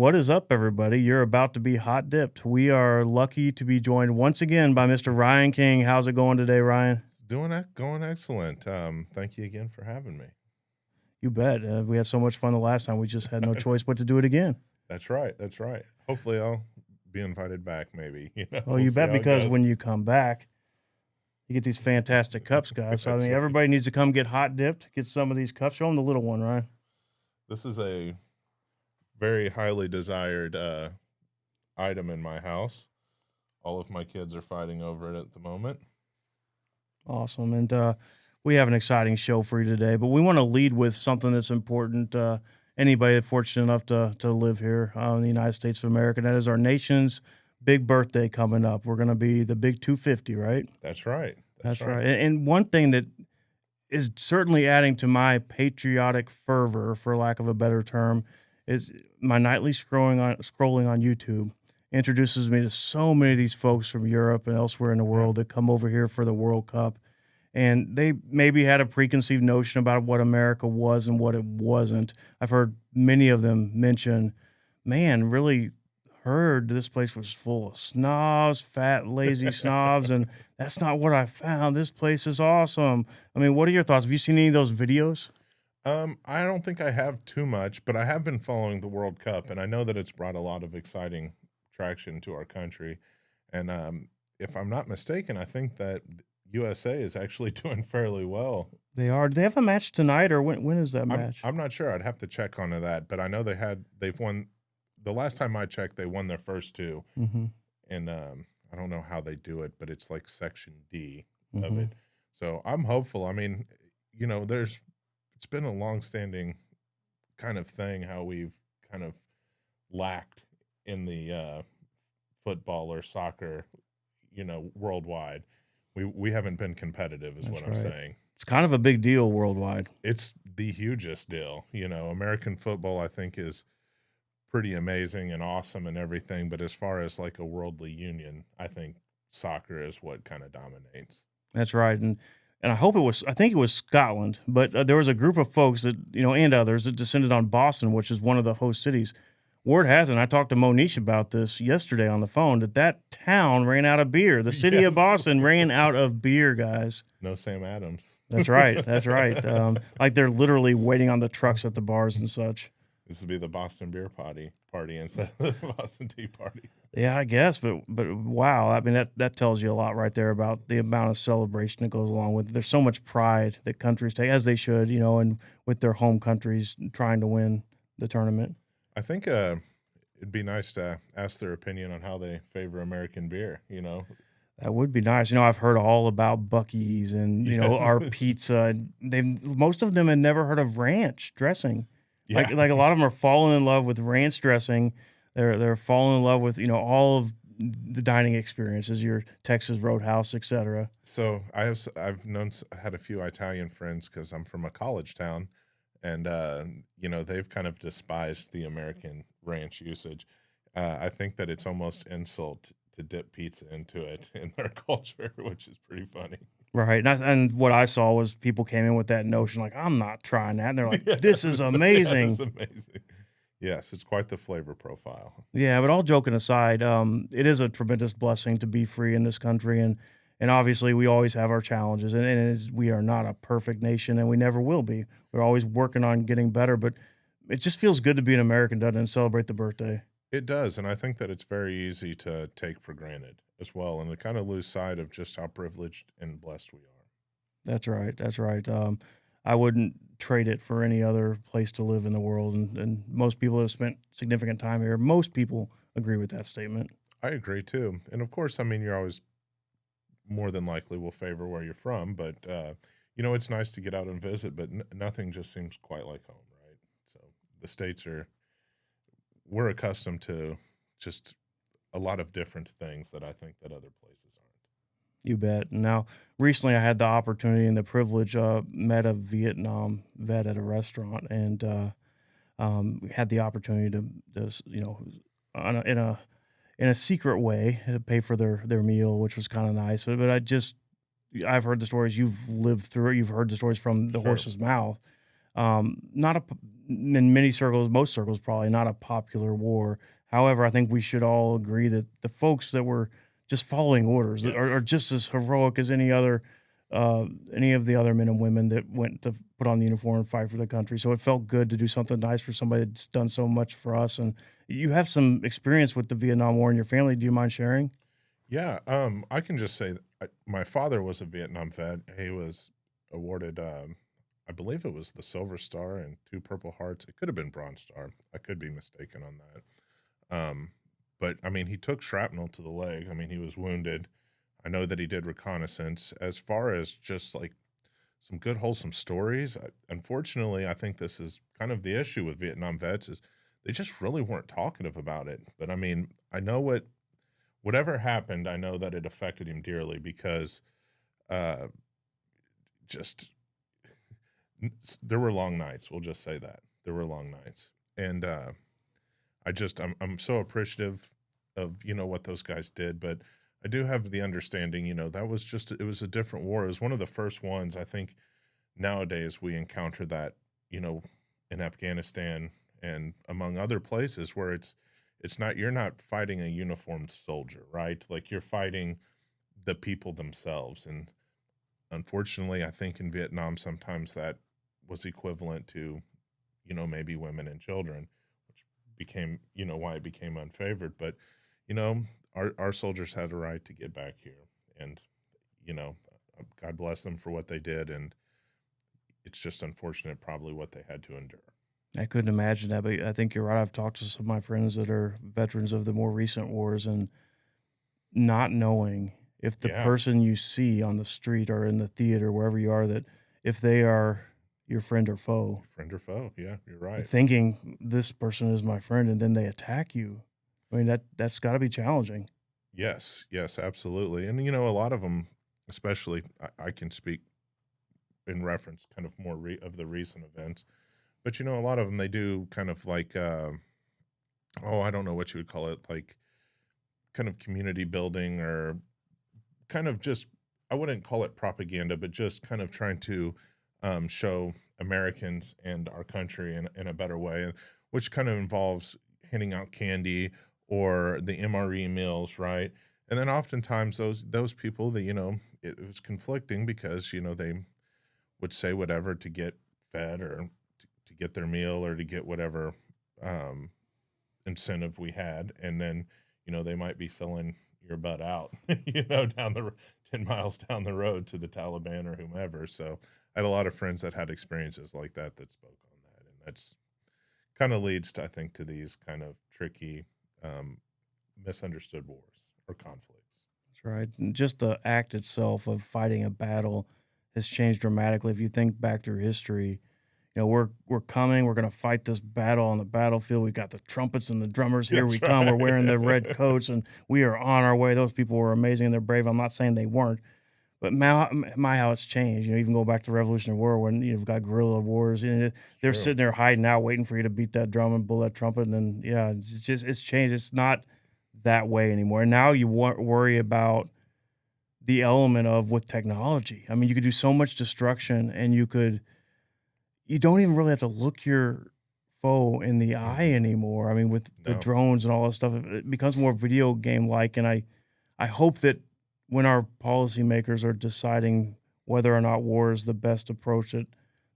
What is up, everybody? You're about to be hot dipped. We are lucky to be joined once again by Mr. Ryan King. How's it going today, Ryan? Going excellent. Thank you again for having me. You bet. We had so much fun the last time. We just had no choice but to do it again. That's right. That's right. Hopefully, I'll be invited back. Maybe Oh, we'll you see bet, how it because goes. when you come back, you get these fantastic cups, guys. So, I That's mean, right. everybody needs to come get hot dipped, get some of these cups. Show them the little one, Ryan. This is a very highly desired item in my house. All of my kids are fighting over it at the moment. Awesome. And we have an exciting show for you today, but we want to lead with something that's important. Anybody that's fortunate enough to live here in the United States of America, and that is our nation's big birthday coming up. We're going to be the big 250, right? That's right. That's That's right. right. And one thing that is certainly adding to my patriotic fervor, for lack of a better term, is my nightly scrolling on YouTube introduces me to so many of these folks from Europe and elsewhere in the Yeah. world that come over here for the World Cup. And they maybe had a preconceived notion about what America was and what it wasn't. I've heard many of them mention, man, really heard this place was full of snobs, fat, lazy snobs, and that's not what I found. This place is awesome. I mean, what are your thoughts? Have you seen any of those videos? I don't think I have too much, but I have been following the World Cup, and I know that it's brought a lot of exciting traction to our country. And if I'm not mistaken, I think that USA is actually doing fairly well. They are. Do they have a match tonight, or when is that I'm match? I'm not sure. I'd have to check onto that, but I know they've won. The last time I checked, they won their first two, Mm-hmm. and I don't know how they do it, but it's like Section D of Mm-hmm. it. So I'm hopeful. I mean, it's been a long-standing kind of thing how we've kind of lacked in the football or soccer, worldwide. We haven't been competitive, is That's what I'm right. saying. It's kind of a big deal worldwide. It's the hugest deal. American football, I think, is pretty amazing and awesome and everything. But as far as like a worldly union, I think soccer is what kind of dominates. That's right. And I hope it was. I think it was Scotland, but there was a group of folks that and others that descended on Boston, which is one of the host cities. Word has it, and I talked to Monish about this yesterday on the phone, that town ran out of beer. The city of Yes. Boston ran out of beer, guys. No Sam Adams. That's right. That's right. Like they're literally waiting on the trucks at the bars and such. This would be the Boston beer party instead of the Boston Tea Party. Yeah, I guess, but wow, I mean that tells you a lot right there about the amount of celebration that goes along with it. There's so much pride that countries take, as they should, and with their home countries trying to win the tournament. I think it'd be nice to ask their opinion on how they favor American beer. That would be nice. I've heard all about Buc-ee's and Yes. our pizza. Most of them had never heard of ranch dressing. Yeah. Like a lot of them are falling in love with ranch dressing. They're falling in love with all of the dining experiences, your Texas Roadhouse, etc. So I've had a few Italian friends because I'm from a college town, and they've kind of despised the American ranch usage. I think that it's almost insult to dip pizza into it in their culture, which is pretty funny. Right. And what I saw was people came in with that notion, like, I'm not trying that. And they're like, this is amazing. It's amazing. Yes, it's quite the flavor profile. Yeah, but all joking aside, it is a tremendous blessing to be free in this country, and obviously we always have our challenges, and we are not a perfect nation, and we never will be. We're always working on getting better, but it just feels good to be an American, doesn't it, and celebrate the birthday. It does, and I think that it's very easy to take for granted as well, and to kind of lose sight of just how privileged and blessed we are. That's right. That's right. I wouldn't trade it for any other place to live in the world, and most people that have spent significant time here, most people agree with that statement. I agree too, and of course, I mean, you're always more than likely will favor where you're from, but it's nice to get out and visit, but nothing just seems quite like home, right? So the states we're accustomed to just a lot of different things that I think that other places aren't. You bet. Now, recently I had the opportunity and the privilege, met a Vietnam vet at a restaurant, and we had the opportunity to in a secret way to pay for their meal, which was kind of nice. But I've heard the stories, you've lived through it. You've heard the stories from the Sure. horse's mouth. Not in many circles, most circles, probably not a popular war. However, I think we should all agree that the folks that were just following orders are Yes. just as heroic as any of the other men and women that went to put on the uniform and fight for the country. So it felt good to do something nice for somebody that's done so much for us. And you have some experience with the Vietnam War in your family. Do you mind sharing? Yeah, I can just say that my father was a Vietnam vet. He was awarded, I believe it was the Silver Star and 2 Purple Hearts. It could have been Bronze Star. I could be mistaken on that. But I mean, he took shrapnel to the leg. I mean, he was wounded. I know that he did reconnaissance. As far as just like some good wholesome stories, unfortunately, I think this is kind of the issue with Vietnam vets is they just really weren't talkative about it. But I mean, I know whatever happened, I know that it affected him dearly because uh, just there were long nights. We'll just say that there were long nights, and I'm so appreciative of what those guys did, but I do have the understanding that was just it was a different war. It was one of the first ones I think nowadays we encounter that you know in Afghanistan and among other places where it's not you're not fighting a uniformed soldier, right? Like you're fighting the people themselves. And unfortunately, I think in Vietnam, sometimes that was equivalent to, maybe women and children, which became, why it became unfavored. But, you know, our soldiers had a right to get back here. And, you know, God bless them for what they did. And it's just unfortunate, probably what they had to endure. I couldn't imagine that, but I think you're right. I've talked to some of my friends that are veterans of the more recent wars, and not knowing if the Yeah, person you see on the street or in the theater, wherever you are, that if they are your friend or foe, friend or foe. Yeah, you're right. thinking this person is my friend, and then they attack you. I mean, that's got to be challenging. Yes, yes, absolutely. And, a lot of them, especially, I can speak in reference kind of more of the recent events. But a lot of them they do kind of like oh, I don't know what you would call it, like kind of community building or kind of just I wouldn't call it propaganda, but just kind of trying to show Americans and our country in a better way, which kind of involves handing out candy or the MRE meals, right? And then oftentimes those people that it was conflicting because they would say whatever to get fed or to get their meal or to get whatever um, incentive we had, and then they might be selling your butt out, down the 10 miles down the road to the Taliban or whomever. So I had a lot of friends that had experiences like that spoke on that, and that's kind of leads to I think to these kind of tricky, um, misunderstood wars or conflicts. That's right. And just the act itself of fighting a battle has changed dramatically. If you think back through history, we're coming, we're going to fight this battle on the battlefield. We got the trumpets and the drummers, here we That's come, we're wearing the red right. coats, and we are on our way. Those people were amazing and they're brave. I'm not saying they weren't, but how it's changed. Even go back to the Revolutionary War when you've got guerrilla wars, they're True. sitting there hiding out waiting for you to beat that drum and blow that trumpet. And then yeah, it's changed. It's not that way anymore. And now you worry about the element of with technology. I mean, you could do so much destruction, and you don't even really have to look your foe in the eye Hmm. anymore. I mean, with the No. drones and all that stuff, it becomes more video game like. And I hope that when our policymakers are deciding whether or not war is the best approach, that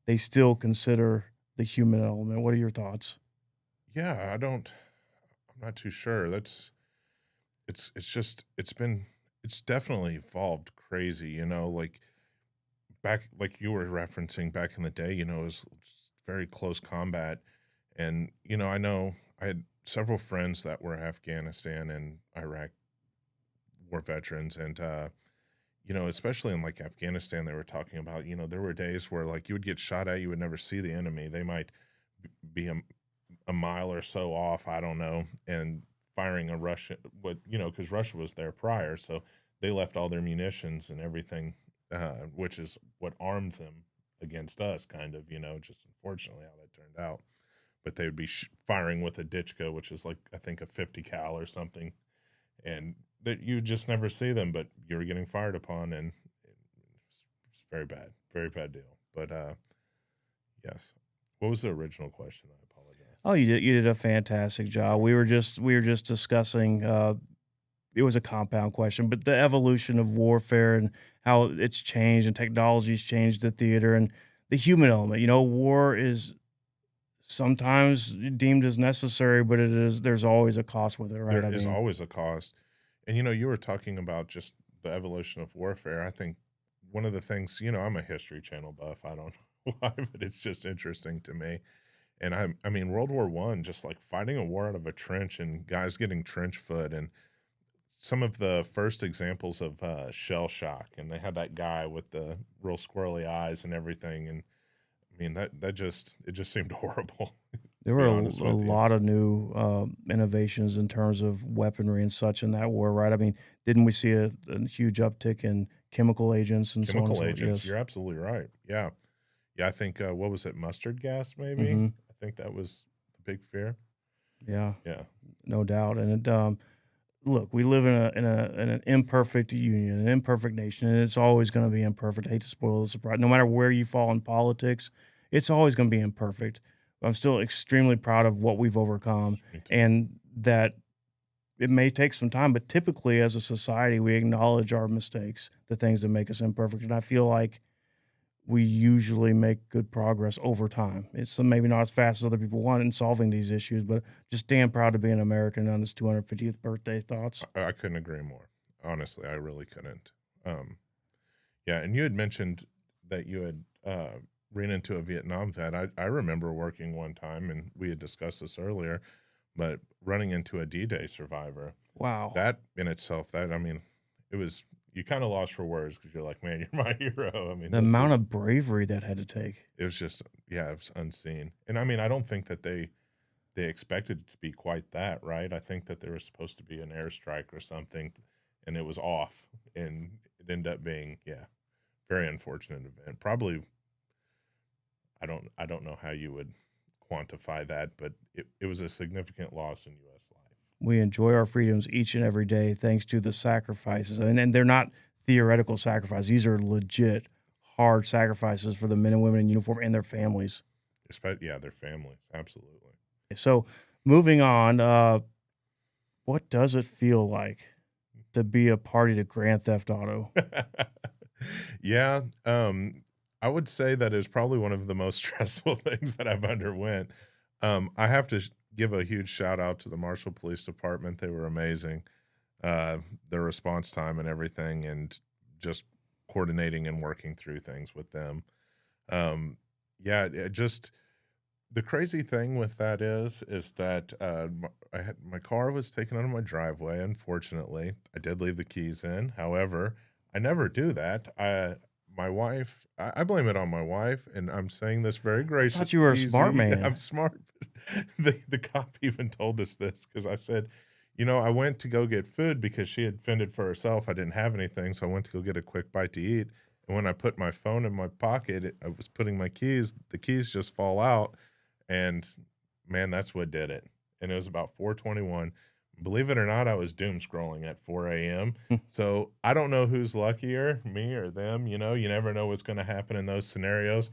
they still consider the human element. What are your thoughts? Yeah, I'm not too sure. It's just it's definitely evolved crazy, like back like you were referencing back in the day, it was very close combat. And I know I had several friends that were Afghanistan and Iraq war veterans, and especially in like Afghanistan, they were talking about, there were days where like you would get shot at, you would never see the enemy. They might be a mile or so off, I don't know, and firing a Russian, because Russia was there prior, so they left all their munitions and everything, which is what armed them against us, kind of, just unfortunately how that turned out. But they would be firing with a Ditchka, which is like I think a 50 cal or something, and that you just never see them, but you were getting fired upon, and it's very bad deal. But yes, What was the original question? I apologize. Oh, you did a fantastic job. We were just discussing. It was a compound question, but the evolution of warfare and how it's changed and technology's changed the theater and the human element. War is sometimes deemed as necessary, but there's always a cost with it, right? There I is mean, always a cost. And, you were talking about just the evolution of warfare. I think one of the things, I'm a History Channel buff. I don't know why, but it's just interesting to me. And I mean, World War One, just like fighting a war out of a trench and guys getting trench foot, and some of the first examples of shell shock. And they had that guy with the real squirrely eyes and everything. And I mean, it just seemed horrible, there to were be a honest with you. lot of new innovations in terms of weaponry and such in that war, right? I mean, didn't we see a huge uptick in chemical agents and so on and Chemical so forth? agents, Yes. you're absolutely right. Yeah. Yeah, I think, what was it, mustard gas, maybe? Hmm. I think that was the big fear. Yeah, Yeah. no doubt. And look, we live in an imperfect union, an imperfect nation, and it's always going to be imperfect. I hate to spoil the surprise. No matter where you fall in politics, it's always going to be imperfect. I'm still extremely proud of what we've overcome, Me too. and that it may take some time, but typically as a society, we acknowledge our mistakes, the things that make us imperfect, and I feel like we usually make good progress over time. It's maybe not as fast as other people want in solving these issues, but just damn proud to be an American on his 250th birthday. Thoughts? I couldn't agree more. Honestly, I really couldn't. Um, yeah, and you had mentioned that you had, ran into a Vietnam vet. I remember working one time, and we had discussed this earlier, but running into a D-Day survivor, Wow. that in itself, that I mean, it was you kinda lost for words because 'cause you're like, "Man, you're my hero." I mean, The amount of bravery that had to take. it was just yeah, it was unseen. And I mean, I don't think that they expected it to be quite that, right? I think that there was supposed to be an airstrike or something, and it was off, and it ended up being, yeah, very unfortunate event. Probably, I don't know how you would quantify that, but it was a significant loss in U.S. life. We enjoy our freedoms each and every day thanks to the sacrifices. And they're not theoretical sacrifices. These are legit hard sacrifices for the men and women in uniform and their families. Especially, yeah, their families, absolutely. So moving on, what does it feel like to be a party to Grand Theft Auto? Yeah, I would say that is probably one of the most stressful things that I've underwent. I have to give a huge shout out to the Marshall Police Department. They were amazing. Their response time and everything, and just coordinating and working through things with them. Um, yeah, it just the crazy thing with that is that I had my car was taken out of my driveway. Unfortunately, I did leave the keys in. However, I never do that. My wife, I blame it on my wife, and I'm saying this very I gracious, thought you were a smart easy. I'm man. smart. The cop even told us this because I said, I went to go get food because she had fended for herself. I didn't have anything, so I went to go get a quick bite to eat. And when I put my phone in my pocket, I was putting my keys. The keys just fall out, and man, that's what did it. And it was about 4:21. Believe it or not, I was doom scrolling at 4 a.m. So I don't know who's luckier, me or them. You never know what's going to happen in those scenarios.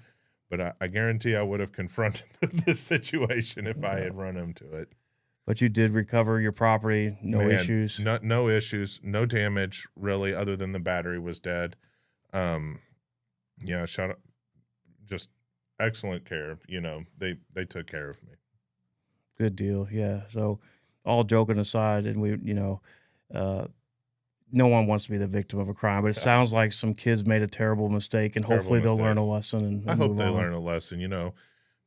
But I guarantee I would have confronted this situation if I Uh, had run into it. but you did recover your property, no Man, issues. no issues, no damage really, other than the battery was dead. Um, yeah, shout out, just excellent care. They took care of me. Good deal. Yeah. So, all joking aside, and uh, no one wants to be the victim of a crime, but it sounds like some kids made a terrible mistake, and Terrible hopefully they'll learn mistake. a lesson I and hope move they on. learn a lesson.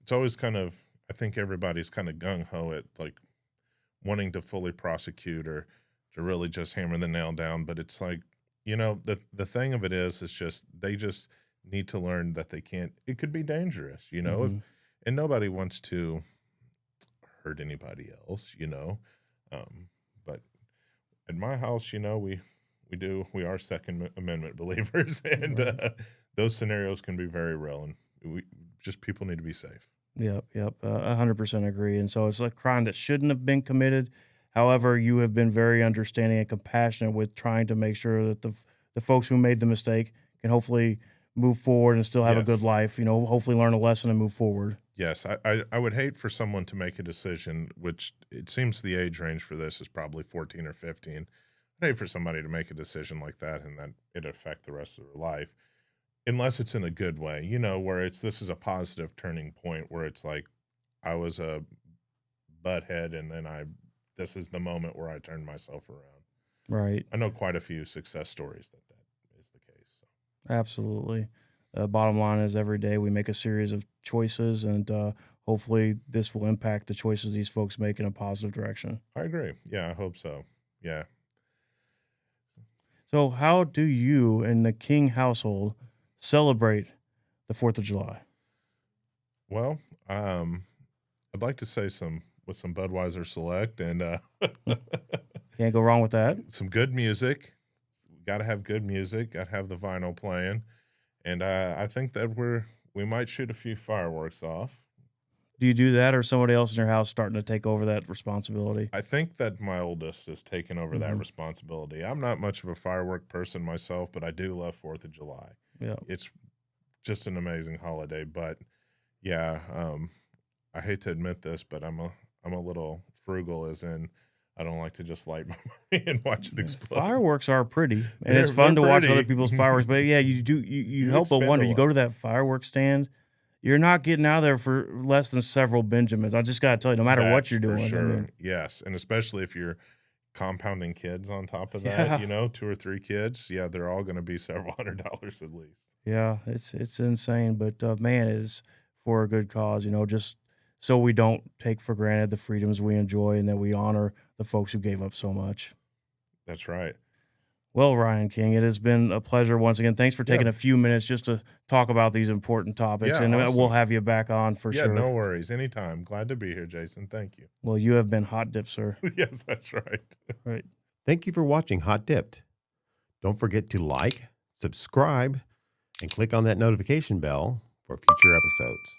It's always kind of, I think everybody's kind of gung ho at like wanting to fully prosecute or to really just hammer the nail down. But it's like, the thing of it is just, they just need to learn that they can't, it could be dangerous, Hmm. and nobody wants to hurt anybody else. Um, but at my house, we are Second Amendment believers, and Right. those scenarios can be very real, and we just people need to be safe. Yep. Yep. 100% agree. And so it's a crime that shouldn't have been committed. However, you have been very understanding and compassionate with trying to make sure that the folks who made the mistake can hopefully move forward and still have a good Yes, life. Hopefully learn a lesson and move forward. Yes, I would hate for someone to make a decision, which it seems the age range for this is probably 14 or 15. I'd hate for somebody to make a decision like that and that it affect the rest of their life, unless it's in a good way, where this is a positive turning point where it's like I was a butthead and then this is the moment where I turned myself around. Right. I know quite a few success stories that is the case. So. Absolutely. Bottom line is every day we make a series of choices, and hopefully this will impact the choices these folks make in a positive direction. I agree. Yeah, I hope so. Yeah. So how do you in the King household celebrate the 4th of July? Well, I'd like to say with some Budweiser Select and Can't go wrong with that. some good music. Got to have good music. Got to have the vinyl playing, and I think that we might shoot a few fireworks off. Do you do that, or somebody else in your house starting to take over that responsibility? I think that my oldest is taking over that responsibility. I'm not much of a firework person myself, but I do love 4th of July. Yeah, it's just an amazing holiday. But yeah, I hate to admit this, but I'm a little frugal, as in I don't like to just light my money and watch it explode. Fireworks are pretty, and it's fun to watch pretty. other people's fireworks. But yeah, you help but wonder. You go to that fireworks stand, you're not getting out of there for less than several Benjamins. I just got to tell you, no matter what you're doing. For sure. I mean, Yes, and especially if you're compounding kids on top of that, 2 or 3 kids, they're all going to be several $100s at least. Yeah, it's insane, but man, it is for a good cause. Just so we don't take for granted the freedoms we enjoy, and that we honor the folks who gave up so much. That's right. Well, Ryan King, it has been a pleasure once again. Thanks for taking a few minutes just to talk about these important topics, and awesome. We'll have you back on for sure. Yeah, no worries. Anytime. Glad to be here, Jason. Thank you. Well, you have been hot dipped, sir. Yes, that's right. Right. Thank you for watching Hot Dipped. Don't forget to like, subscribe, and click on that notification bell for future episodes.